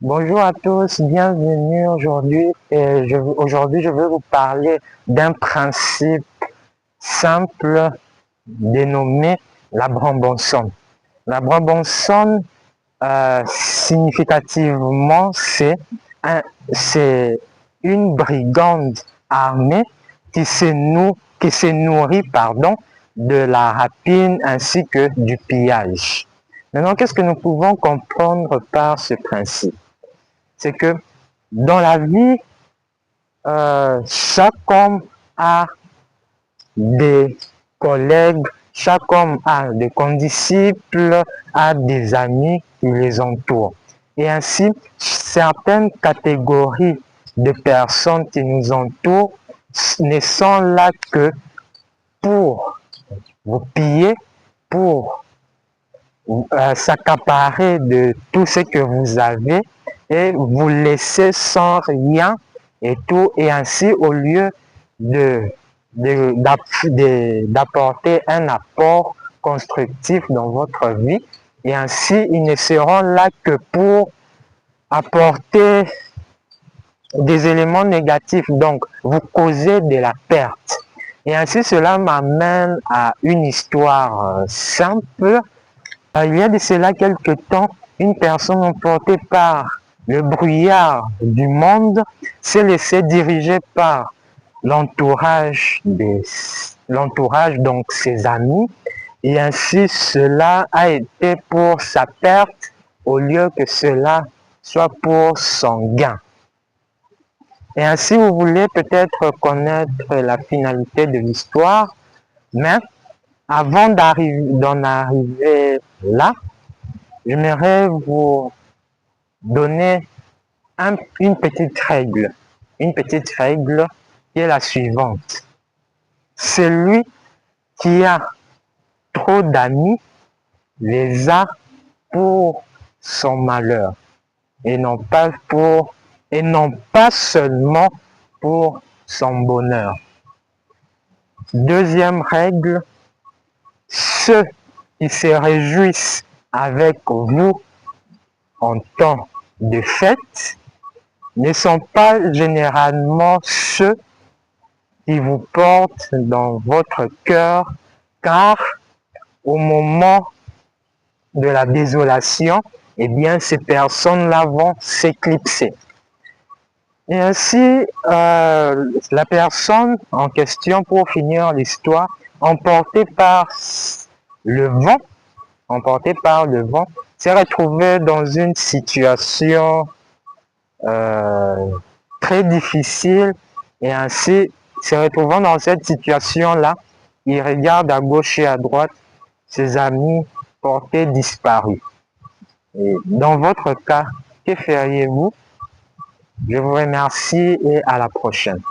Bonjour à tous, bienvenue aujourd'hui. Aujourd'hui, je vais vous parler d'un principe simple dénommé la Brabançonne. La Brabançonne, significativement, c'est une brigade armée qui se nourrit de la rapine ainsi que du pillage. Maintenant, qu'est-ce que nous pouvons comprendre par ce principe? C'est que dans la vie, chaque homme a des collègues, chaque homme a des condisciples, a des amis qui les entourent. Et ainsi, certaines catégories de personnes qui nous entourent ne sont là que pour vous piller, pour s'accaparer de tout ce que vous avez et vous laisser sans rien et tout. Et ainsi, au lieu d'apporter un apport constructif dans votre vie, et ainsi, ils ne seront là que pour apporter des éléments négatifs, donc vous causez de la perte. Et ainsi, cela m'amène à une histoire simple. Il y a de cela quelque temps, une personne emportée par le brouillard du monde s'est laissée diriger par l'entourage, donc ses amis, et ainsi cela a été pour sa perte au lieu que cela soit pour son gain. Et ainsi, vous voulez peut-être connaître la finalité de l'histoire, mais avant d'en arriver là, j'aimerais vous donner une petite règle. Une petite règle qui est la suivante. Celui qui a trop d'amis les a pour son malheur et non pas seulement pour son bonheur. Deuxième règle, ceux qui se réjouissent avec vous en temps de fête ne sont pas généralement ceux qui vous portent dans votre cœur, car au moment de la désolation, eh bien, ces personnes-là vont s'éclipser. Et ainsi, la personne en question, pour finir l'histoire, emportée par le vent, s'est retrouvée dans une situation très difficile, et ainsi, se retrouvant dans cette situation-là, il regarde à gauche et à droite ses amis portés disparus. Et dans votre cas, que feriez-vous? Je vous remercie et à la prochaine.